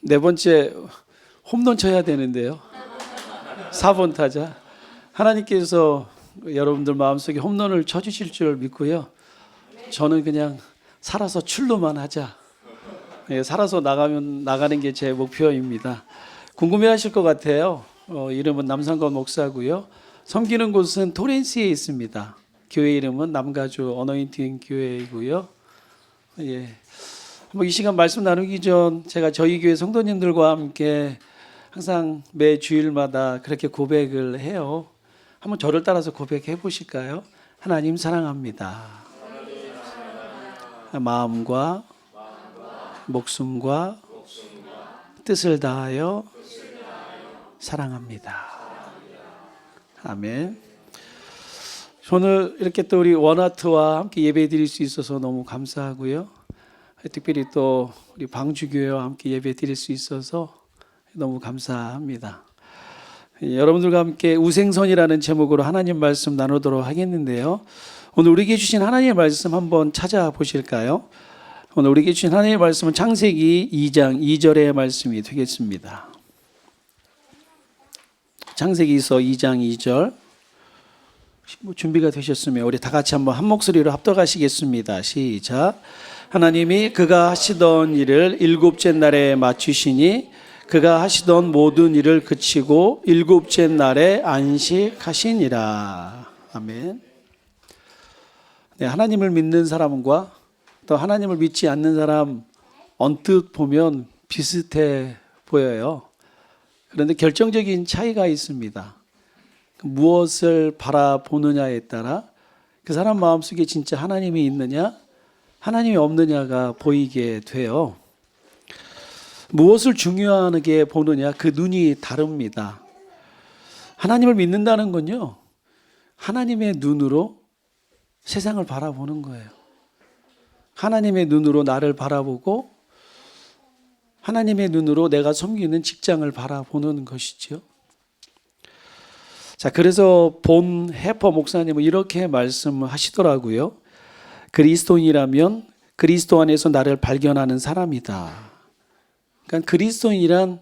네 번째 홈런 쳐야 되는데요. 4번 타자. 하나님께서 여러분들 마음속에 홈런을 쳐주실 줄 믿고요. 저는 그냥 살아서 출루만 하자. 살아서 나가는 게 제 목표입니다. 궁금해하실 것 같아요. 이름은 남상건 목사고요. 섬기는 곳은 토렌스에 있습니다. 교회 이름은 남가주 어너인팅 교회이고요. 이 시간 말씀 나누기 전 제가 저희 교회 성도님들과 함께 항상 매 주일마다 그렇게 고백을 해요. 한번 저를 따라서 고백해 보실까요? 하나님 사랑합니다. 마음과 목숨과 뜻을 다하여 사랑합니다. 아멘. 오늘 이렇게 또 우리 원아트와 함께 예배 드릴 수 있어서 너무 감사하고요. 특별히 또 우리 방주교회와 함께 예배 드릴 수 있어서 너무 감사합니다. 여러분들과 함께 우생선이라는 제목으로 하나님 말씀 나누도록 하겠는데요. 오늘 우리에게 주신 하나님의 말씀 한번 찾아보실까요? 오늘 우리에게 주신 하나님의 말씀은 창세기 2장 2절의 말씀이 되겠습니다. 창세기서 2장 2절. 준비가 되셨으면 우리 다 같이 한번 한 목소리로 합독하시겠습니다. 시작. 하나님이 그가 하시던 일을 일곱째 날에 마치시니 그가 하시던 모든 일을 그치고 일곱째 날에 안식하시니라. 아멘. 네, 하나님을 믿는 사람과 또 하나님을 믿지 않는 사람 언뜻 보면 비슷해 보여요. 그런데 결정적인 차이가 있습니다. 무엇을 바라보느냐에 따라 그 사람 마음속에 진짜 하나님이 있느냐 하나님이 없느냐가 보이게 돼요. 무엇을 중요하게 보느냐 그 눈이 다릅니다. 하나님을 믿는다는 건요, 하나님의 눈으로 세상을 바라보는 거예요. 하나님의 눈으로 나를 바라보고 하나님의 눈으로 내가 섬기는 직장을 바라보는 것이죠. 자, 그래서 본 해퍼 목사님은 이렇게 말씀하시더라고요. 그리스도인이라면 그리스도 안에서 나를 발견하는 사람이다. 그러니까 그리스도인이란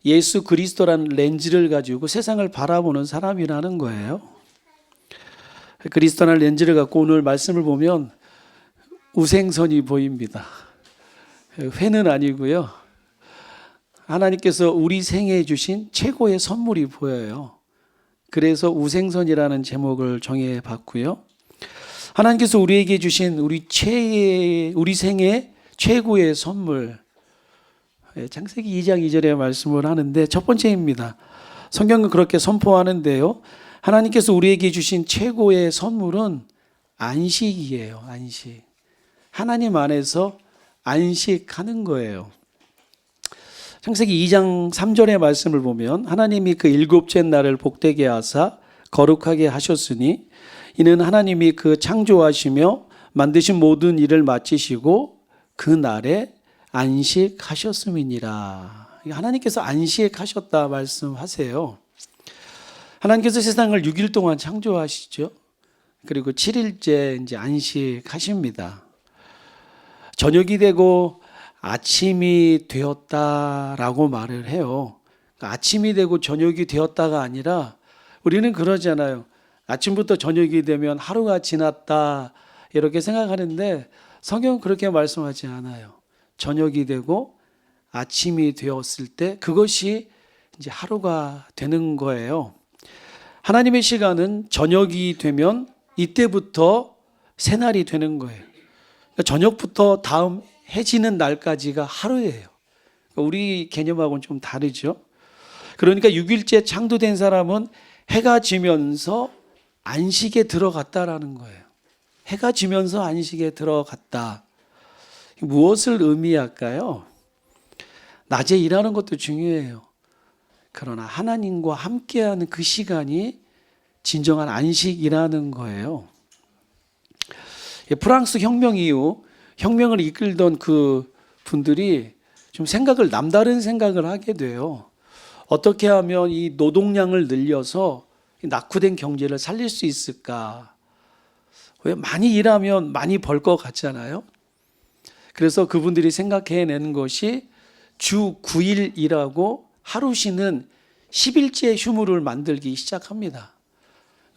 예수 그리스도라는 렌즈를 가지고 세상을 바라보는 사람이라는 거예요. 그리스도라는 렌즈를 갖고 오늘 말씀을 보면 우생선이 보입니다. 회는 아니고요. 하나님께서 우리 생에 주신 최고의 선물이 보여요. 그래서 우생선이라는 제목을 정해봤고요. 하나님께서 우리에게 주신 우리 생의 최고의 선물, 창세기 2장 2절에 말씀을 하는데 첫 번째입니다. 성경은 그렇게 선포하는데요. 하나님께서 우리에게 주신 최고의 선물은 안식이에요. 안식. 하나님 안에서 안식하는 거예요. 창세기 2장 3절의 말씀을 보면 하나님이 그 일곱째 날을 복되게 하사 거룩하게 하셨으니 이는 하나님이 그 창조하시며 만드신 모든 일을 마치시고 그 날에 안식하셨음이니라. 하나님께서 안식하셨다 말씀하세요. 하나님께서 세상을 6일 동안 창조하시죠. 그리고 7일째 이제 안식하십니다. 저녁이 되고 아침이 되었다라고 말을 해요. 그러니까 아침이 되고 저녁이 되었다가 아니라 우리는 그러잖아요. 아침부터 저녁이 되면 하루가 지났다 이렇게 생각하는데 성경은 그렇게 말씀하지 않아요. 저녁이 되고 아침이 되었을 때 그것이 이제 하루가 되는 거예요. 하나님의 시간은 저녁이 되면 이때부터 새날이 되는 거예요. 그러니까 저녁부터 다음 해지는 날까지가 하루예요. 우리 개념하고는 좀 다르죠. 그러니까 6일째 창조된 사람은 해가 지면서 안식에 들어갔다라는 거예요. 해가 지면서 안식에 들어갔다. 무엇을 의미할까요? 낮에 일하는 것도 중요해요. 그러나 하나님과 함께하는 그 시간이 진정한 안식이라는 거예요. 프랑스 혁명 이후 혁명을 이끌던 그 분들이 좀 남다른 생각을 하게 돼요. 어떻게 하면 이 노동량을 늘려서 낙후된 경제를 살릴 수 있을까? 왜 많이 일하면 많이 벌 것 같잖아요. 그래서 그분들이 생각해낸 것이 주 9일 일하고 하루 쉬는 10일째 휴무를 만들기 시작합니다.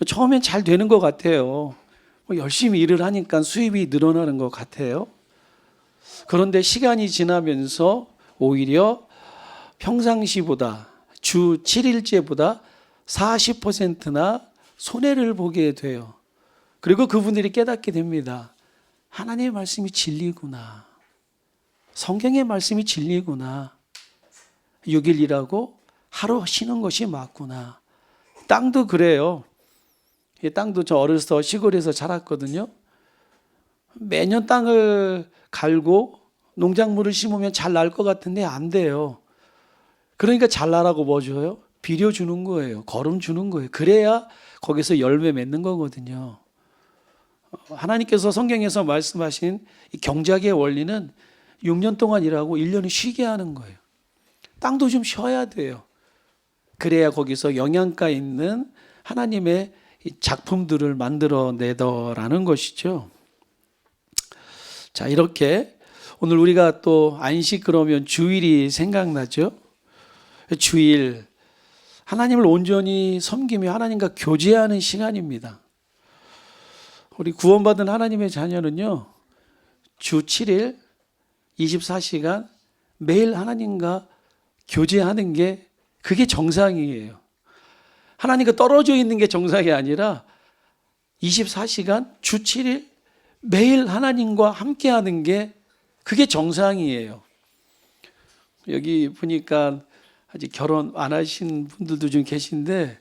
처음엔 잘 되는 것 같아요. 열심히 일을 하니까 수입이 늘어나는 것 같아요. 그런데 시간이 지나면서 오히려 평상시보다 주 7일째보다 40%나 손해를 보게 돼요. 그리고 그분들이 깨닫게 됩니다. 하나님의 말씀이 진리구나. 성경의 말씀이 진리구나. 6일 일하고 하루 쉬는 것이 맞구나. 땅도 그래요. 이 땅도 저 어렸을 때 시골에서 자랐거든요. 매년 땅을 갈고 농작물을 심으면 잘 날 것 같은데 안 돼요. 그러니까 잘 나라고 뭐 줘요? 비료 주는 거예요. 거름 주는 거예요. 그래야 거기서 열매 맺는 거거든요. 하나님께서 성경에서 말씀하신 이 경작의 원리는 6년 동안 일하고 1년을 쉬게 하는 거예요. 땅도 좀 쉬어야 돼요. 그래야 거기서 영양가 있는 하나님의 작품들을 만들어내더라는 것이죠. 자, 이렇게 오늘 우리가 또 안식 그러면 주일이 생각나죠. 주일, 하나님을 온전히 섬기며 하나님과 교제하는 시간입니다. 우리 구원받은 하나님의 자녀는요, 주 7일 24시간 매일 하나님과 교제하는 게 그게 정상이에요. 하나님과 떨어져 있는 게 정상이 아니라 24시간 주 7일 매일 하나님과 함께하는 게 그게 정상이에요. 여기 보니까 아직 결혼 안 하신 분들도 좀 계신데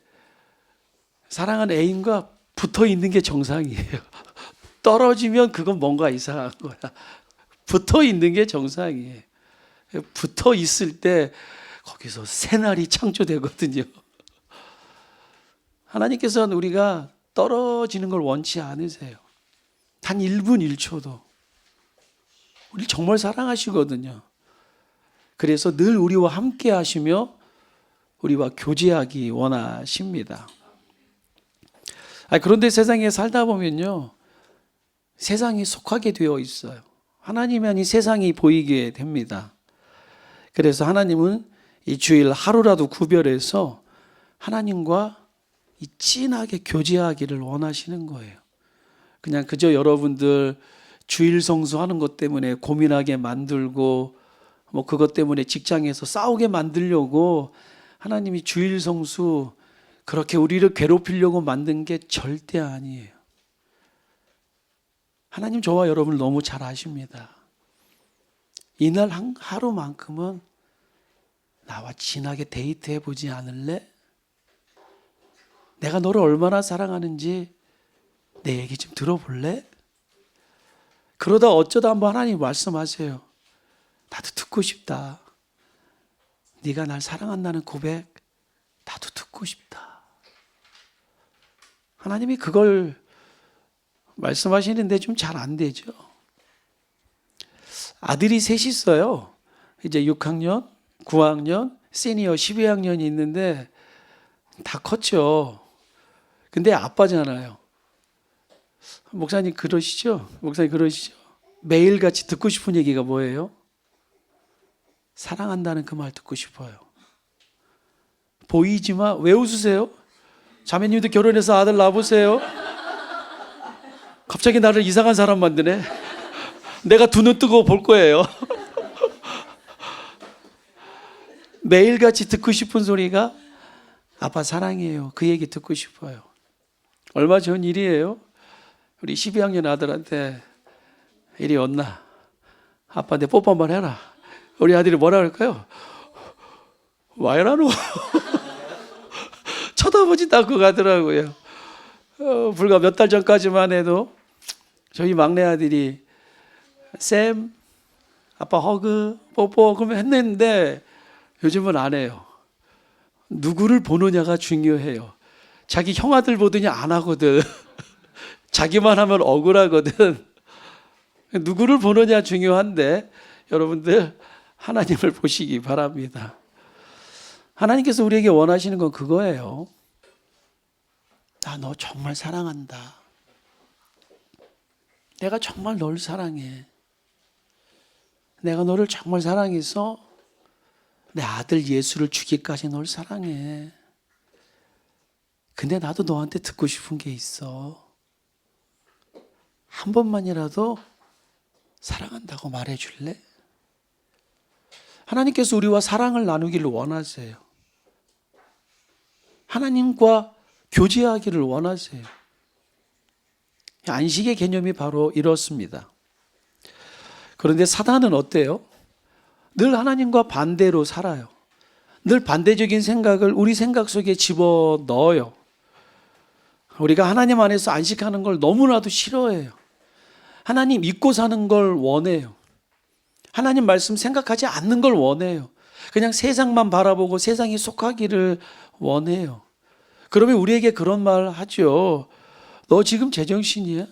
사랑하는 애인과 붙어 있는 게 정상이에요. 떨어지면 그건 뭔가 이상한 거야. 붙어 있는 게 정상이에요. 붙어 있을 때 거기서 새날이 창조되거든요. 하나님께서는 우리가 떨어지는 걸 원치 않으세요. 단 1분 1초도. 우리 정말 사랑하시거든요. 그래서 늘 우리와 함께 하시며 우리와 교제하기 원하십니다. 그런데 세상에 살다 보면요, 세상이 속하게 되어 있어요. 하나님이 아닌 세상이 보이게 됩니다. 그래서 하나님은 이 주일 하루라도 구별해서 하나님과 이 진하게 교제하기를 원하시는 거예요. 그냥 그저 여러분들 주일 성수하는 것 때문에 고민하게 만들고 뭐 그것 때문에 직장에서 싸우게 만들려고 하나님이 주일 성수 그렇게 우리를 괴롭히려고 만든 게 절대 아니에요. 하나님 저와 여러분을 너무 잘 아십니다. 이날 하루만큼은 나와 진하게 데이트해 보지 않을래? 내가 너를 얼마나 사랑하는지 내 얘기 좀 들어볼래? 그러다 어쩌다 한번 하나님 말씀하세요. 나도 듣고 싶다. 네가 날 사랑한다는 고백 나도 듣고 싶다. 하나님이 그걸 말씀하시는데 좀 잘 안 되죠. 아들이 셋이 있어요. 이제 6학년, 9학년, 시니어 12학년이 있는데 다 컸죠. 근데 아빠잖아요. 목사님 그러시죠? 목사님 그러시죠? 매일같이 듣고 싶은 얘기가 뭐예요? 사랑한다는 그 말 듣고 싶어요. 보이지만 왜 웃으세요? 자매님도 결혼해서 아들 낳아보세요. 갑자기 나를 이상한 사람 만드네. 내가 두 눈 뜨고 볼 거예요. 매일같이 듣고 싶은 소리가 아빠 사랑해요. 그 얘기 듣고 싶어요. 얼마 전 일이에요. 우리 12학년 아들한테 이리 왔나? 아빠한테 뽀뽀 한번 해라. 우리 아들이 뭐라 그럴까요? 와 이라노? 쳐다보지도 않고 가더라고요. 불과 몇 달 전까지만 해도 저희 막내 아들이 쌤, 아빠 허그, 뽀뽀 그러면 했는데 요즘은 안 해요. 누구를 보느냐가 중요해요. 자기 형아들 보더니 안 하거든. 자기만 하면 억울하거든. 누구를 보느냐 중요한데 여러분들 하나님을 보시기 바랍니다. 하나님께서 우리에게 원하시는 건 그거예요. 나 너 정말 사랑한다. 내가 정말 널 사랑해. 내가 너를 정말 사랑해서 내 아들 예수를 주기까지 널 사랑해. 근데 나도 너한테 듣고 싶은 게 있어. 한 번만이라도 사랑한다고 말해줄래? 하나님께서 우리와 사랑을 나누기를 원하세요. 하나님과 교제하기를 원하세요. 안식의 개념이 바로 이렇습니다. 그런데 사단은 어때요? 늘 하나님과 반대로 살아요. 늘 반대적인 생각을 우리 생각 속에 집어넣어요. 우리가 하나님 안에서 안식하는 걸 너무나도 싫어해요. 하나님 잊고 사는 걸 원해요. 하나님 말씀 생각하지 않는 걸 원해요. 그냥 세상만 바라보고 세상에 속하기를 원해요. 그러면 우리에게 그런 말 하죠. 너 지금 제정신이야?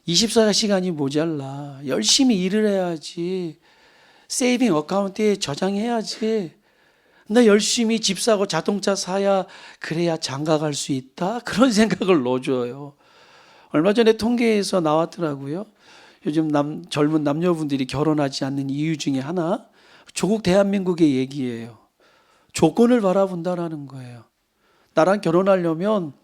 24시간이 모자라. 열심히 일을 해야지. 세이빙 어카운트에 저장해야지. 나 열심히 집 사고 자동차 사야 그래야 장가 갈 수 있다. 그런 생각을 넣어줘요. 얼마 전에 통계에서 나왔더라고요. 요즘 젊은 남녀분들이 결혼하지 않는 이유 중에 하나, 조국 대한민국의 얘기예요. 조건을 바라본다라는 거예요. 나랑 결혼하려면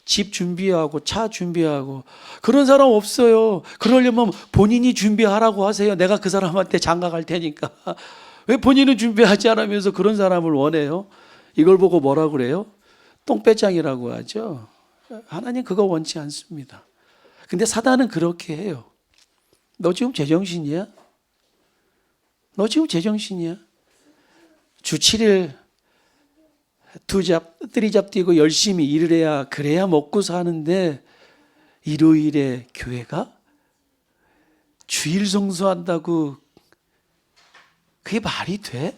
집 준비하고 차 준비하고. 그런 사람 없어요. 그러려면 본인이 준비하라고 하세요. 내가 그 사람한테 장가 갈 테니까. 왜 본인은 준비하지 않으면서 그런 사람을 원해요? 이걸 보고 뭐라고 그래요? 똥배짱이라고 하죠. 하나님 그거 원치 않습니다. 근데 사단은 그렇게 해요. 너 지금 제정신이야? 너 지금 제정신이야? 주 7일 뜨리잡 뛰고 열심히 일을 해야 그래야 먹고 사는데 일요일에 교회가? 주일 성수한다고 그게 말이 돼?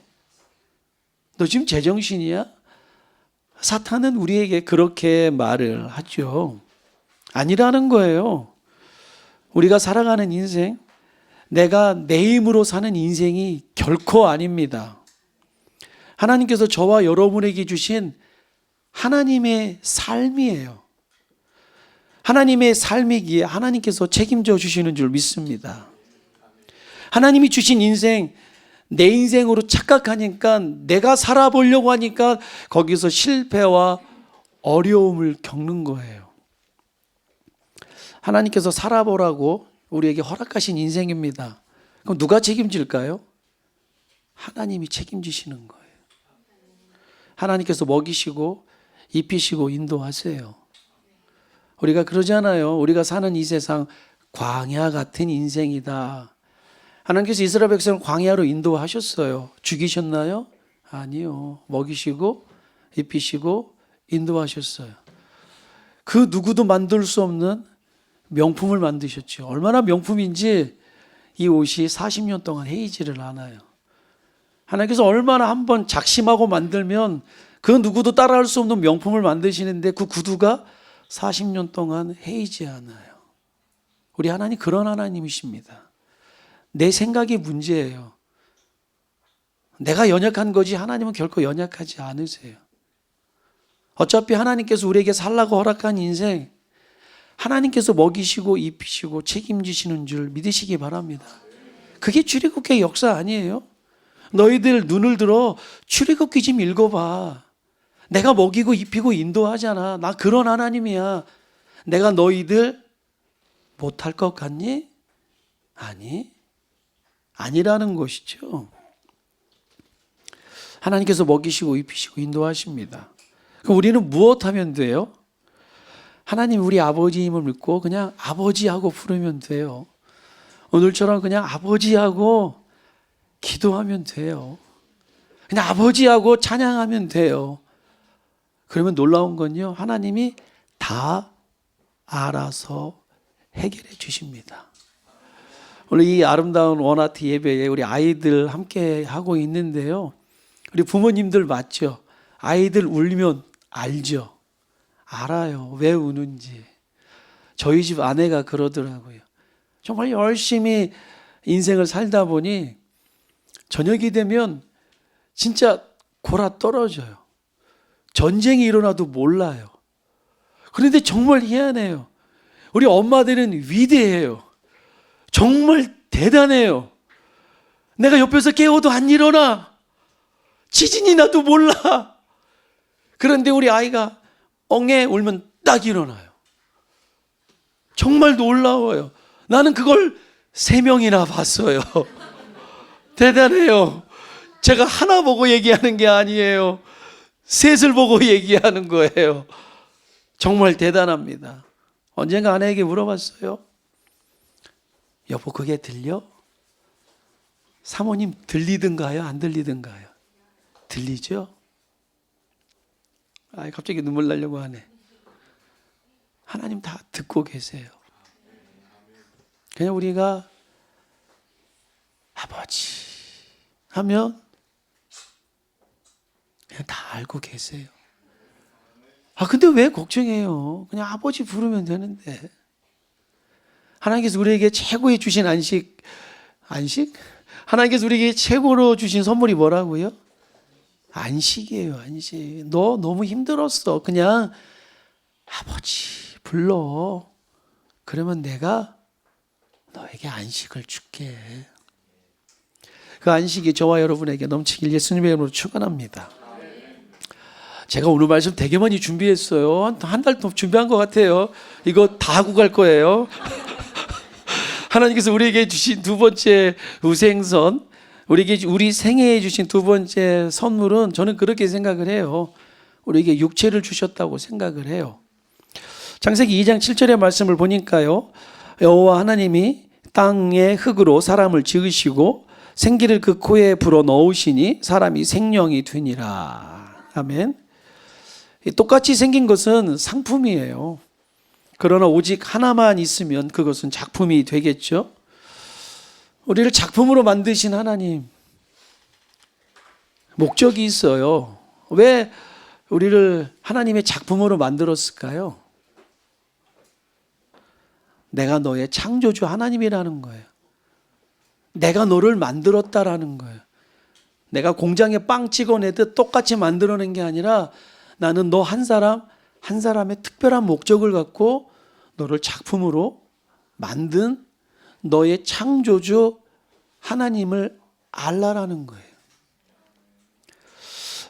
너 지금 제정신이야? 사탄은 우리에게 그렇게 말을 하죠. 아니라는 거예요. 우리가 살아가는 인생, 내가 내 힘으로 사는 인생이 결코 아닙니다. 하나님께서 저와 여러분에게 주신 하나님의 삶이에요. 하나님의 삶이기에 하나님께서 책임져 주시는 줄 믿습니다. 하나님이 주신 인생, 내 인생으로 착각하니까 내가 살아보려고 하니까 거기서 실패와 어려움을 겪는 거예요. 하나님께서 살아보라고 우리에게 허락하신 인생입니다. 그럼 누가 책임질까요? 하나님이 책임지시는 거예요. 하나님께서 먹이시고 입히시고 인도하세요. 우리가 그러잖아요. 우리가 사는 이 세상 광야 같은 인생이다. 하나님께서 이스라엘 백성을 광야로 인도하셨어요. 죽이셨나요? 아니요. 먹이시고 입히시고 인도하셨어요. 그 누구도 만들 수 없는 명품을 만드셨죠. 얼마나 명품인지 이 옷이 40년 동안 헤이지를 않아요. 하나님께서 얼마나 한번 작심하고 만들면 그 누구도 따라할 수 없는 명품을 만드시는데 그 구두가 40년 동안 헤이지 않아요. 우리 하나님 그런 하나님이십니다. 내 생각이 문제예요. 내가 연약한 거지 하나님은 결코 연약하지 않으세요. 어차피 하나님께서 우리에게 살라고 허락한 인생, 하나님께서 먹이시고 입히시고 책임지시는 줄 믿으시기 바랍니다. 그게 출애굽기의 역사 아니에요? 너희들 눈을 들어 출애굽기 좀 읽어봐. 내가 먹이고 입히고 인도하잖아. 나 그런 하나님이야. 내가 너희들 못할 것 같니? 아니라는 것이죠. 하나님께서 먹이시고 입히시고 인도하십니다. 그럼 우리는 무엇하면 돼요? 하나님 우리 아버지임을 믿고 그냥 아버지하고 부르면 돼요. 오늘처럼 그냥 아버지하고 기도하면 돼요. 그냥 아버지하고 찬양하면 돼요. 그러면 놀라운 건요, 하나님이 다 알아서 해결해 주십니다. 오늘 이 아름다운 원아트 예배에 우리 아이들 함께 하고 있는데요. 우리 부모님들 맞죠? 아이들 울면 알죠? 알아요. 왜 우는지. 저희 집 아내가 그러더라고요. 정말 열심히 인생을 살다 보니 저녁이 되면 진짜 골아 떨어져요. 전쟁이 일어나도 몰라요. 그런데 정말 희한해요. 우리 엄마들은 위대해요. 정말 대단해요. 내가 옆에서 깨워도 안 일어나. 지진이 나도 몰라. 그런데 우리 아이가 엉에 울면 딱 일어나요. 정말 놀라워요. 나는 그걸 3명이나 봤어요. 대단해요. 제가 하나 보고 얘기하는 게 아니에요. 셋을 보고 얘기하는 거예요. 정말 대단합니다. 언젠가 아내에게 물어봤어요. 여보, 그게 들려? 사모님 들리든가요? 안 들리든가요? 들리죠? 갑자기 눈물 나려고 하네. 하나님 다 듣고 계세요. 그냥 우리가 아버지 하면 그냥 다 알고 계세요. 근데 왜 걱정해요? 그냥 아버지 부르면 되는데. 하나님께서 우리에게 최고의 주신 안식? 하나님께서 우리에게 최고로 주신 선물이 뭐라고요? 안식이에요, 안식. 너 너무 힘들었어. 그냥 아버지 불러. 그러면 내가 너에게 안식을 줄게. 그 안식이 저와 여러분에게 넘치길 예수님의 이름으로 축원합니다. 제가 오늘 말씀 되게 많이 준비했어요. 한 달 동안 준비한 것 같아요. 이거 다 하고 갈 거예요. 하나님께서 우리에게 주신 두 번째 우생선, 우리 생애에 주신 두 번째 선물은 저는 그렇게 생각을 해요. 우리에게 육체를 주셨다고 생각을 해요. 창세기 2장 7절의 말씀을 보니까요, 여호와 하나님이 땅의 흙으로 사람을 지으시고 생기를 그 코에 불어 넣으시니 사람이 생명이 되니라. 아멘. 똑같이 생긴 것은 상품이에요. 그러나 오직 하나만 있으면 그것은 작품이 되겠죠. 우리를 작품으로 만드신 하나님, 목적이 있어요. 왜 우리를 하나님의 작품으로 만들었을까요? 내가 너의 창조주 하나님이라는 거예요. 내가 너를 만들었다라는 거예요. 내가 공장에 빵 찍어내듯 똑같이 만들어낸 게 아니라 나는 너 한 사람의 특별한 목적을 갖고 너를 작품으로 만든 너의 창조주 하나님을 알라라는 거예요.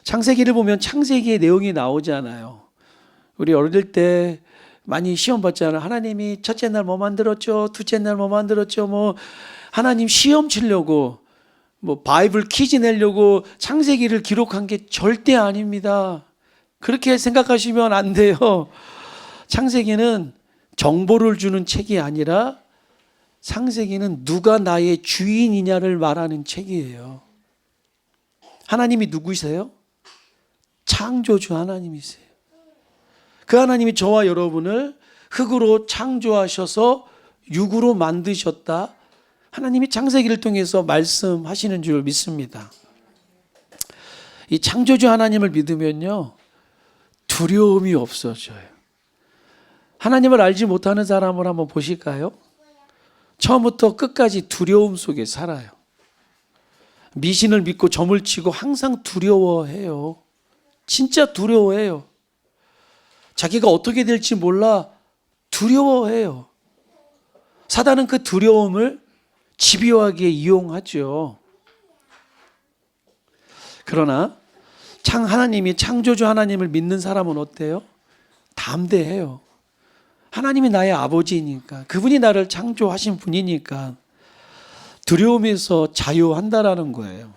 창세기를 보면 창세기의 내용이 나오잖아요. 우리 어릴 때 많이 시험 봤잖아요. 하나님이 첫째 날 뭐 만들었죠? 둘째 날 뭐 만들었죠? 하나님 시험 치려고 바이블 퀴즈 내려고 창세기를 기록한 게 절대 아닙니다. 그렇게 생각하시면 안 돼요. 창세기는 정보를 주는 책이 아니라 창세기는 누가 나의 주인이냐를 말하는 책이에요. 하나님이 누구세요? 창조주 하나님이세요. 그 하나님이 저와 여러분을 흙으로 창조하셔서 육으로 만드셨다. 하나님이 창세기를 통해서 말씀하시는 줄 믿습니다. 이 창조주 하나님을 믿으면요, 두려움이 없어져요. 하나님을 알지 못하는 사람을 한번 보실까요? 처음부터 끝까지 두려움 속에 살아요. 미신을 믿고 점을 치고 항상 두려워해요. 진짜 두려워해요. 자기가 어떻게 될지 몰라 두려워해요. 사단은 그 두려움을 집요하게 이용하죠. 그러나 하나님이 창조주 하나님을 믿는 사람은 어때요? 담대해요. 하나님이 나의 아버지니까, 그분이 나를 창조하신 분이니까 두려움에서 자유한다라는 거예요.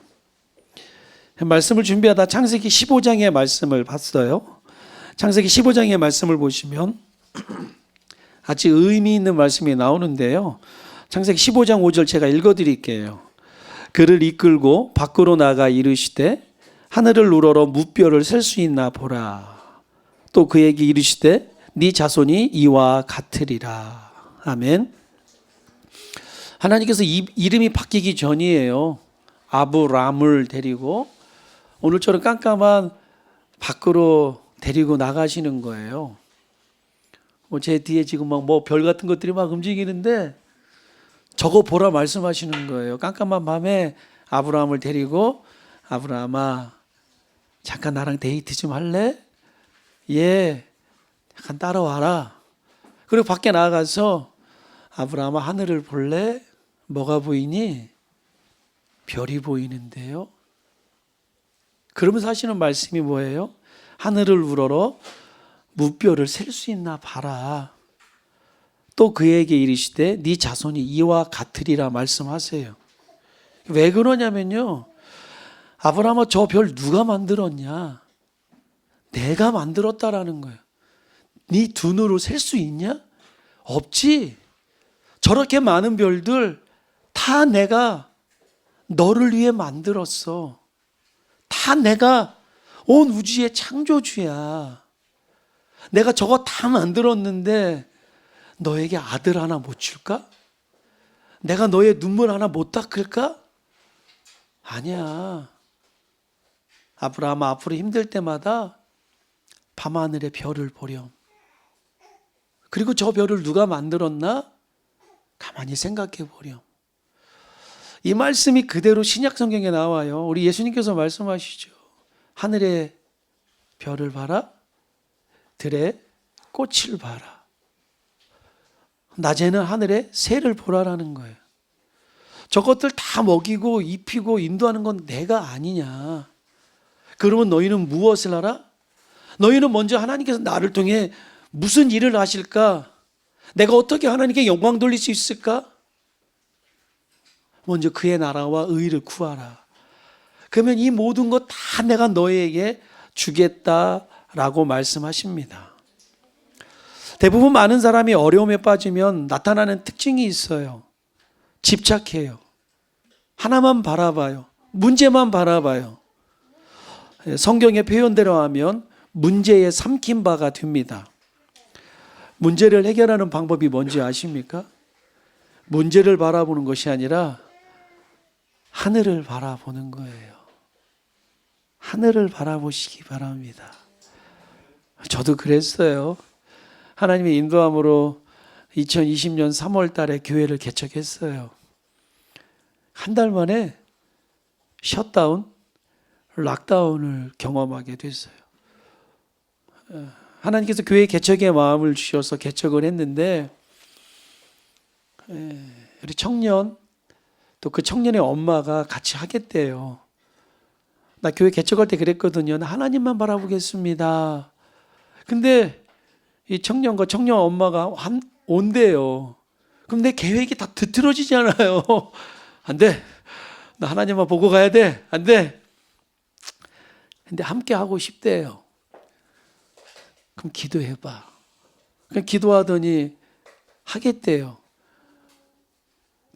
말씀을 준비하다 창세기 15장의 말씀을 봤어요. 창세기 15장의 말씀을 보시면 아주 의미 있는 말씀이 나오는데요. 창세기 15장 5절 제가 읽어드릴게요. 그를 이끌고 밖으로 나가 이르시되 하늘을 우러러 무뼈를 셀 수 있나 보라. 또 그에게 이르시되 네 자손이 이와 같으리라. 아멘. 하나님께서 이름이 바뀌기 전이에요. 아브람을 데리고 오늘처럼 깜깜한 밖으로 데리고 나가시는 거예요. 제 뒤에 지금 별 같은 것들이 막 움직이는데 저거 보라 말씀하시는 거예요. 깜깜한 밤에 아브라함을 데리고 아브라함아, 잠깐 나랑 데이트 좀 할래? 예, 잠깐 따라와라. 그리고 밖에 나가서 아브라함아, 하늘을 볼래? 뭐가 보이니? 별이 보이는데요. 그러면서 하시는 말씀이 뭐예요? 하늘을 우러러 무뼈를 셀 수 있나 봐라. 또 그에게 이르시되 네 자손이 이와 같으리라 말씀하세요. 왜 그러냐면요, 아브라함아, 저 별 누가 만들었냐? 내가 만들었다라는 거예요. 네 두 눈으로 셀 수 있냐? 없지. 저렇게 많은 별들 다 내가 너를 위해 만들었어. 다 내가 온 우주의 창조주야. 내가 저거 다 만들었는데 너에게 아들 하나 못 줄까? 내가 너의 눈물 하나 못 닦을까? 아니야. 아브라함 앞으로 힘들 때마다 밤하늘의 별을 보렴. 그리고 저 별을 누가 만들었나? 가만히 생각해 보렴. 이 말씀이 그대로 신약 성경에 나와요. 우리 예수님께서 말씀하시죠. 하늘의 별을 봐라. 들의 꽃을 봐라. 낮에는 하늘의 새를 보라라는 거예요. 저것들 다 먹이고 입히고 인도하는 건 내가 아니냐. 그러면 너희는 무엇을 하라? 너희는 먼저 하나님께서 나를 통해 무슨 일을 하실까? 내가 어떻게 하나님께 영광 돌릴 수 있을까? 먼저 그의 나라와 의를 구하라. 그러면 이 모든 것 다 내가 너희에게 주겠다라고 말씀하십니다. 대부분 많은 사람이 어려움에 빠지면 나타나는 특징이 있어요. 집착해요. 하나만 바라봐요. 문제만 바라봐요. 성경의 표현대로 하면 문제에 삼킨 바가 됩니다. 문제를 해결하는 방법이 뭔지 아십니까? 문제를 바라보는 것이 아니라 하늘을 바라보는 거예요. 하늘을 바라보시기 바랍니다. 저도 그랬어요. 하나님의 인도함으로 2020년 3월 달에 교회를 개척했어요. 한 달 만에 셧다운, 락다운을 경험하게 됐어요. 하나님께서 교회 개척의 마음을 주셔서 개척을 했는데, 우리 청년, 또 그 청년의 엄마가 같이 하겠대요. 나 교회 개척할 때 그랬거든요. 나 하나님만 바라보겠습니다. 근데 이 청년과 청년 엄마가 온대요. 그럼 내 계획이 다 뒤틀어지잖아요. 안 돼. 나 하나님만 보고 가야 돼. 안 돼. 근데 함께 하고 싶대요. 그럼 기도해봐. 그냥 기도하더니 하겠대요.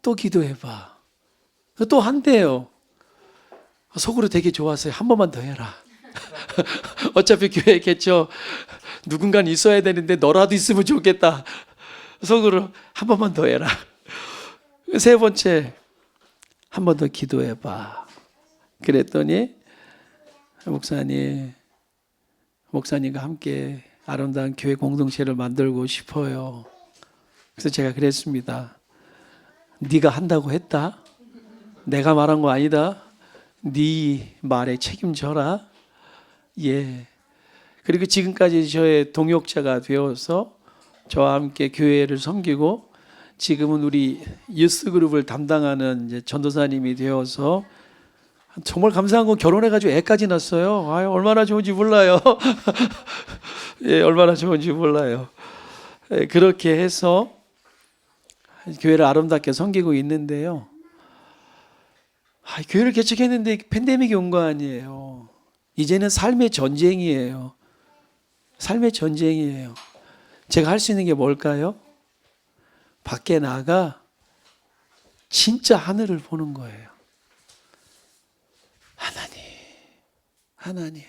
또 기도해봐. 또 한대요. 속으로 되게 좋았어요. 한 번만 더 해라. 어차피 교회 개척 누군가는 있어야 되는데 너라도 있으면 좋겠다. 속으로 한 번만 더 해라. 세 번째, 한 번 더 기도해봐. 그랬더니 목사님과 함께 아름다운 교회 공동체를 만들고 싶어요. 그래서 제가 그랬습니다. 네가 한다고 했다. 내가 말한 거 아니다. 네 말에 책임져라. 예. 그리고 지금까지 저의 동역자가 되어서 저와 함께 교회를 섬기고 지금은 우리 유스 그룹을 담당하는 이제 전도사님이 되어서 정말 감사한 건 결혼해가지고 애까지 낳았어요. 아유, 얼마나 좋은지 몰라요. 예, 얼마나 좋은지 몰라요. 예, 그렇게 해서 교회를 아름답게 섬기고 있는데요. 교회를 개척했는데 팬데믹이 온 거 아니에요. 이제는 삶의 전쟁이에요. 삶의 전쟁이에요. 제가 할 수 있는 게 뭘까요? 밖에 나가 진짜 하늘을 보는 거예요. 하나님.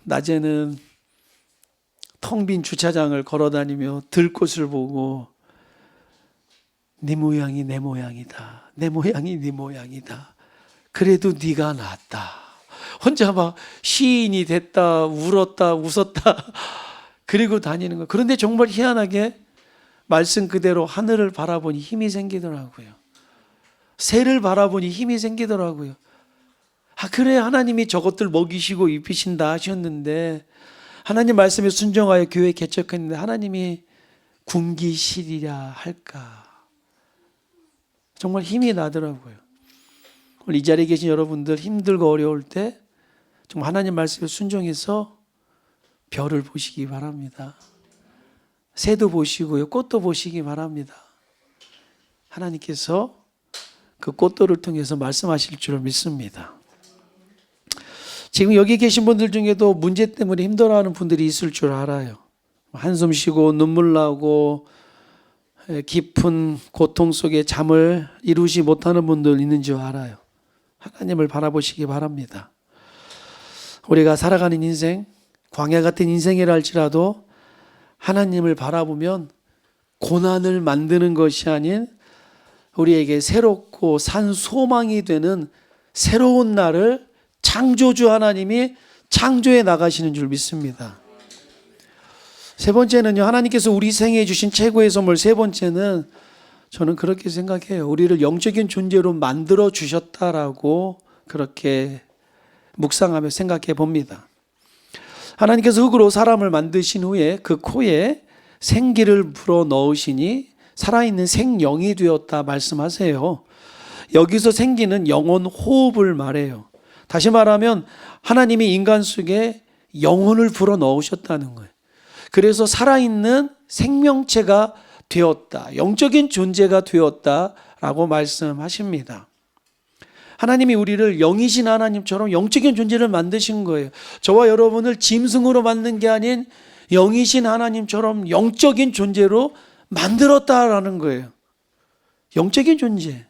낮에는 텅 빈 주차장을 걸어다니며 들꽃을 보고 네 모양이 내 모양이다. 내 모양이 네 모양이다. 그래도 네가 낫다. 혼자 막 시인이 됐다, 울었다, 웃었다. 그리고 다니는 거예요. 그런데 정말 희한하게 말씀 그대로 하늘을 바라보니 힘이 생기더라고요. 새를 바라보니 힘이 생기더라고요. 그래, 하나님이 저것들 먹이시고 입히신다 하셨는데, 하나님 말씀에 순종하여 교회 개척했는데 하나님이 굶기시리라 할까. 정말 힘이 나더라고요. 오늘 이 자리에 계신 여러분들 힘들고 어려울 때 정말 하나님 말씀에 순종해서 별을 보시기 바랍니다. 새도 보시고요, 꽃도 보시기 바랍니다. 하나님께서 그 꽃들을 통해서 말씀하실 줄 믿습니다. 지금 여기 계신 분들 중에도 문제 때문에 힘들어하는 분들이 있을 줄 알아요. 한숨 쉬고 눈물 나고 깊은 고통 속에 잠을 이루지 못하는 분들 있는 줄 알아요. 하나님을 바라보시기 바랍니다. 우리가 살아가는 인생, 광야 같은 인생이라 할지라도 하나님을 바라보면 고난을 만드는 것이 아닌 우리에게 새롭고 산 소망이 되는 새로운 날을 창조주 하나님이 창조해 나가시는 줄 믿습니다. 세 번째는요, 하나님께서 우리 생에 주신 최고의 선물. 세 번째는 저는 그렇게 생각해요. 우리를 영적인 존재로 만들어 주셨다라고 그렇게 묵상하며 생각해 봅니다. 하나님께서 흙으로 사람을 만드신 후에 그 코에 생기를 불어 넣으시니 살아있는 생명이 되었다 말씀하세요. 여기서 생기는 영혼 호흡을 말해요. 다시 말하면 하나님이 인간 속에 영혼을 불어 넣으셨다는 거예요. 그래서 살아있는 생명체가 되었다, 영적인 존재가 되었다라고 말씀하십니다. 하나님이 우리를 영이신 하나님처럼 영적인 존재를 만드신 거예요. 저와 여러분을 짐승으로 만든 게 아닌 영이신 하나님처럼 영적인 존재로 만들었다라는 거예요. 영적인 존재.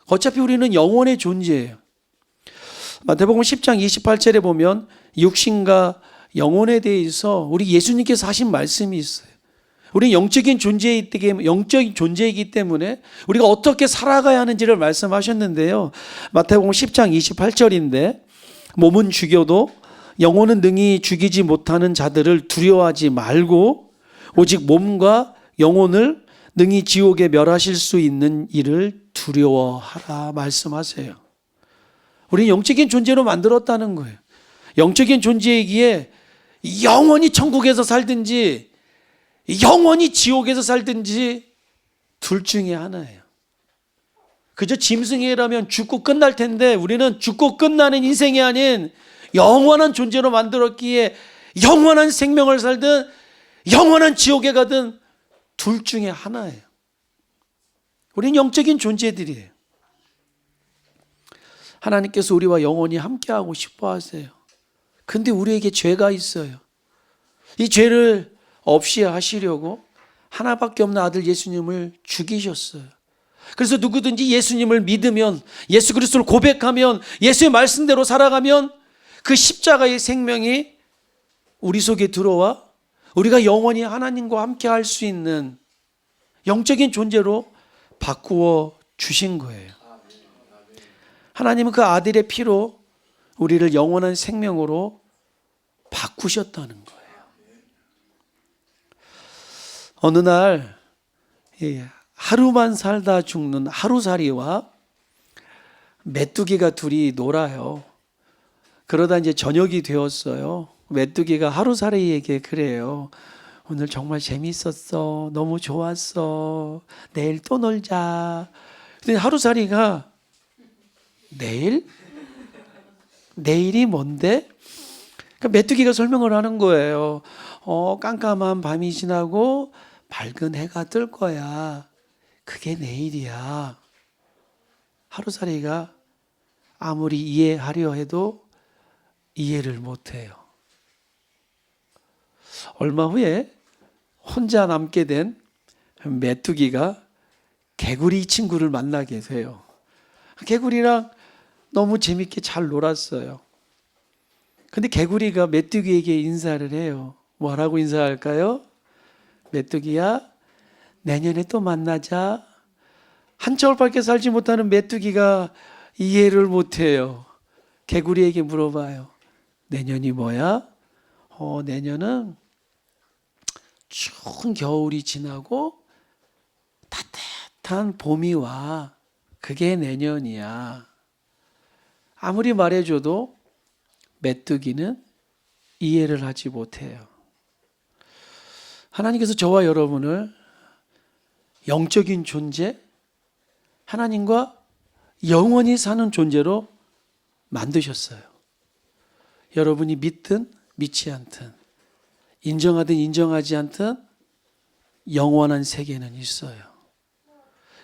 어차피 우리는 영혼의 존재예요. 마태복음 10장 28절에 보면 육신과 영혼에 대해서 우리 예수님께서 하신 말씀이 있어요. 우리는 영적인 존재이기 때문에 우리가 어떻게 살아가야 하는지를 말씀하셨는데요. 마태복음 10장 28절인데 몸은 죽여도 영혼은 능히 죽이지 못하는 자들을 두려워하지 말고 오직 몸과 영혼을 능히 지옥에 멸하실 수 있는 이를 두려워하라 말씀하세요. 우리는 영적인 존재로 만들었다는 거예요. 영적인 존재이기에 영원히 천국에서 살든지 영원히 지옥에서 살든지 둘 중에 하나예요. 그저 짐승이라면 죽고 끝날 텐데 우리는 죽고 끝나는 인생이 아닌 영원한 존재로 만들었기에 영원한 생명을 살든 영원한 지옥에 가든 둘 중에 하나예요. 우리는 영적인 존재들이에요. 하나님께서 우리와 영원히 함께하고 싶어 하세요. 근데 우리에게 죄가 있어요. 이 죄를 없이 하시려고 하나밖에 없는 아들 예수님을 죽이셨어요. 그래서 누구든지 예수님을 믿으면, 예수 그리스도를 고백하면, 예수의 말씀대로 살아가면 그 십자가의 생명이 우리 속에 들어와 우리가 영원히 하나님과 함께 할 수 있는 영적인 존재로 바꾸어 주신 거예요. 하나님은 그 아들의 피로 우리를 영원한 생명으로 바꾸셨다는 거예요. 어느 날 하루만 살다 죽는 하루살이와 메뚜기가 둘이 놀아요. 그러다 이제 저녁이 되었어요. 메뚜기가 하루살이에게 그래요. 오늘 정말 재밌었어. 너무 좋았어. 내일 또 놀자. 근데 하루살이가 내일? 내일이 뭔데? 그러니까 메뚜기가 설명을 하는 거예요. 깜깜한 밤이 지나고 밝은 해가 뜰 거야. 그게 내일이야. 하루살이가 아무리 이해하려 해도 이해를 못해요. 얼마 후에 혼자 남게 된 메뚜기가 개구리 친구를 만나게 돼요. 개구리랑 너무 재밌게 잘 놀았어요. 근데 개구리가 메뚜기에게 인사를 해요. 뭐라고 인사할까요? 메뚜기야, 내년에 또 만나자. 한철밖에 살지 못하는 메뚜기가 이해를 못해요. 개구리에게 물어봐요. 내년이 뭐야? 내년은 추운 겨울이 지나고 따뜻한 봄이 와. 그게 내년이야. 아무리 말해줘도 메뚜기는 이해를 하지 못해요. 하나님께서 저와 여러분을 영적인 존재, 하나님과 영원히 사는 존재로 만드셨어요. 여러분이 믿든 믿지 않든, 인정하든 인정하지 않든 영원한 세계는 있어요.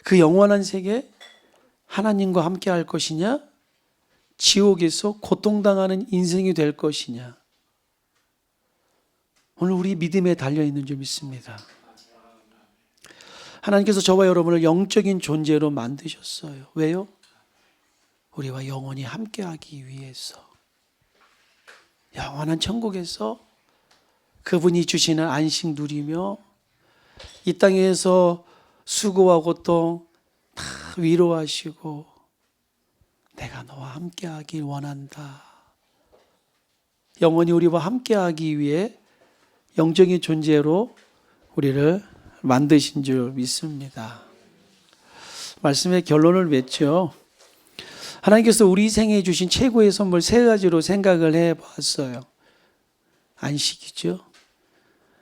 그 영원한 세계, 하나님과 함께 할 것이냐, 지옥에서 고통당하는 인생이 될 것이냐. 오늘 우리 믿음에 달려있는 줄 믿습니다. 하나님께서 저와 여러분을 영적인 존재로 만드셨어요. 왜요? 우리와 영원히 함께하기 위해서. 영원한 천국에서 그분이 주시는 안식 누리며 이 땅에서 수고와 고통 다 위로하시고 내가 너와 함께하길 원한다. 영원히 우리와 함께하기 위해 영적인 존재로 우리를 만드신 줄 믿습니다. 말씀의 결론을 맺죠. 하나님께서 우리 생에 주신 최고의 선물 세 가지로 생각을 해봤어요. 안식이죠.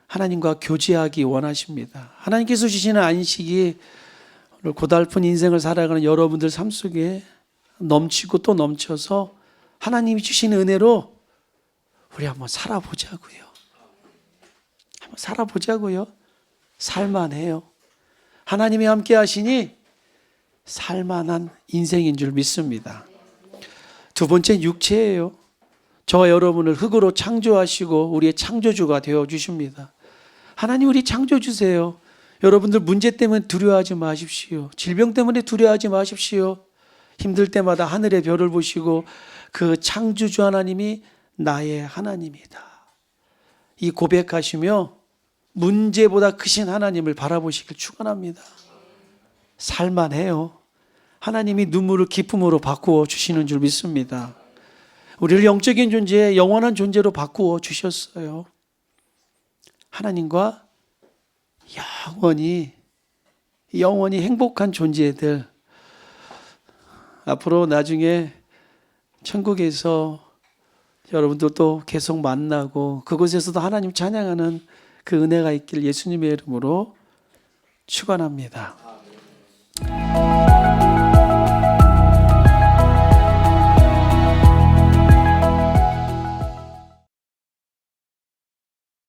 하나님과 교제하기 원하십니다. 하나님께서 주시는 안식이 고달픈 인생을 살아가는 여러분들 삶 속에 넘치고 또 넘쳐서 하나님이 주신 은혜로 우리 한번 살아보자고요. 한번 살아보자고요. 살만해요. 하나님이 함께 하시니 살만한 인생인 줄 믿습니다. 두 번째 육체예요. 저와 여러분을 흙으로 창조하시고 우리의 창조주가 되어주십니다. 하나님 우리 창조주세요. 여러분들 문제 때문에 두려워하지 마십시오. 질병 때문에 두려워하지 마십시오. 힘들 때마다 하늘의 별을 보시고 그 창조주 하나님이 나의 하나님이다. 이 고백하시며 문제보다 크신 하나님을 바라보시길 축원합니다. 살만해요. 하나님이 눈물을 기쁨으로 바꾸어 주시는 줄 믿습니다. 우리를 영적인 존재, 영원한 존재로 바꾸어 주셨어요. 하나님과 영원히 행복한 존재들, 앞으로 나중에 천국에서 여러분들도 계속 만나고 그곳에서도 하나님 찬양하는 그 은혜가 있길 예수님의 이름으로 축원합니다.